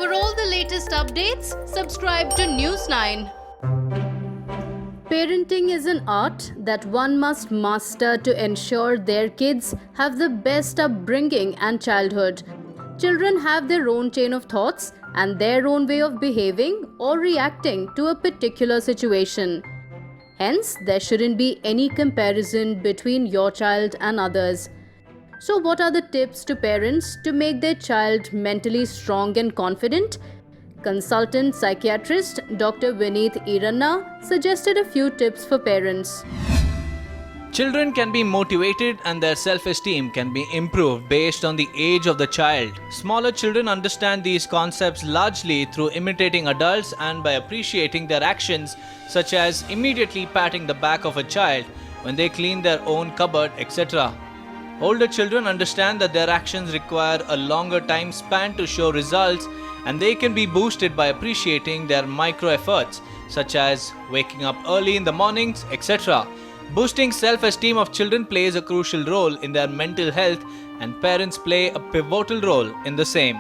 For all the latest updates, subscribe to News9. Parenting is an art that one must master to ensure their kids have the best upbringing and childhood. Children have their own chain of thoughts and their own way of behaving or reacting to a particular situation. Hence, there shouldn't be any comparison between your child and others. So, what are the tips to parents to make their child mentally strong and confident? Consultant psychiatrist Dr. Vineet Iranna suggested a few tips for parents. Children can be motivated and their self-esteem can be improved based on the age of the child. Smaller children understand these concepts largely through imitating adults and by appreciating their actions, such as immediately patting the back of a child when they clean their own cupboard, etc. Older children understand that their actions require a longer time span to show results, and they can be boosted by appreciating their micro efforts, such as waking up early in the mornings, etc. Boosting self-esteem of children plays a crucial role in their mental health, and parents play a pivotal role in the same.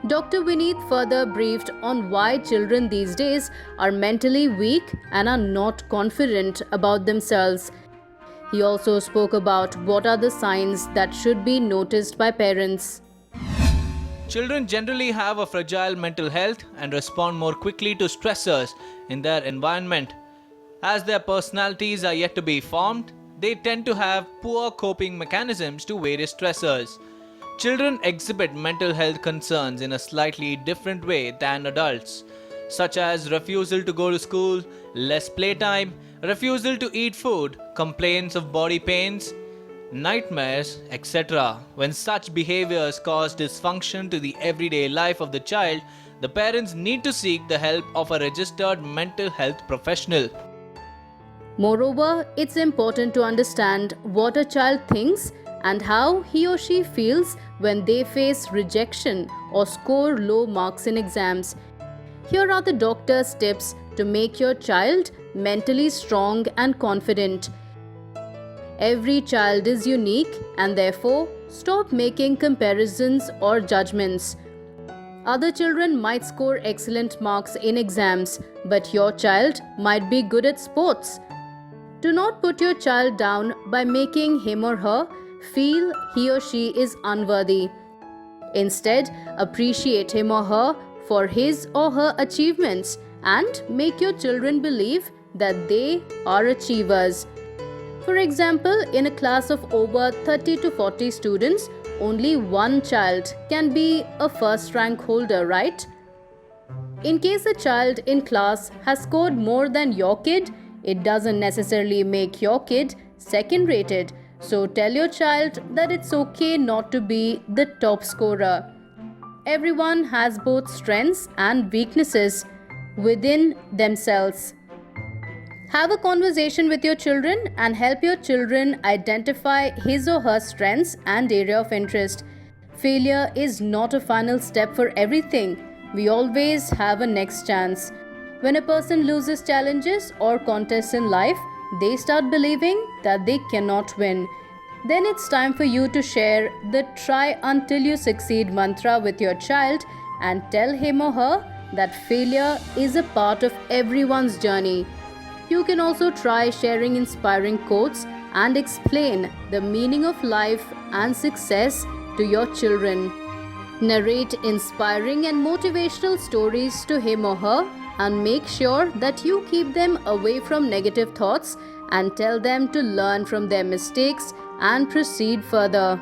Dr. Vineet further briefed on why children these days are mentally weak and are not confident about themselves. He also spoke about what are the signs that should be noticed by parents. Children generally have a fragile mental health and respond more quickly to stressors in their environment. As their personalities are yet to be formed, they tend to have poor coping mechanisms to various stressors. Children exhibit mental health concerns in a slightly different way than adults, such as refusal to go to school, less playtime, refusal to eat food, complaints of body pains, nightmares, etc. When such behaviors cause dysfunction to the everyday life of the child, the parents need to seek the help of a registered mental health professional. Moreover, it's important to understand what a child thinks and how he or she feels when they face rejection or score low marks in exams. Here are the doctor's tips to make your child mentally strong and confident. Every child is unique and therefore stop making comparisons or judgments. Other children might score excellent marks in exams, but your child might be good at sports. Do not put your child down by making him or her feel he or she is unworthy. Instead, appreciate him or her for his or her achievements and make your children believe that they are achievers. For example, in a class of over 30 to 40 students, only one child can be a first rank holder, right? In case a child in class has scored more than your kid, it doesn't necessarily make your kid second rated. So tell your child that it's okay not to be the top scorer. Everyone has both strengths and weaknesses within themselves. Have a conversation with your children and help your children identify his or her strengths and area of interest. Failure is not a final step for everything. We always have a next chance. When a person loses challenges or contests in life, they start believing that they cannot win. Then it's time for you to share the try until you succeed mantra with your child and tell him or her that failure is a part of everyone's journey. You can also try sharing inspiring quotes and explain the meaning of life and success to your children. Narrate inspiring and motivational stories to him or her and make sure that you keep them away from negative thoughts and tell them to learn from their mistakes and proceed further.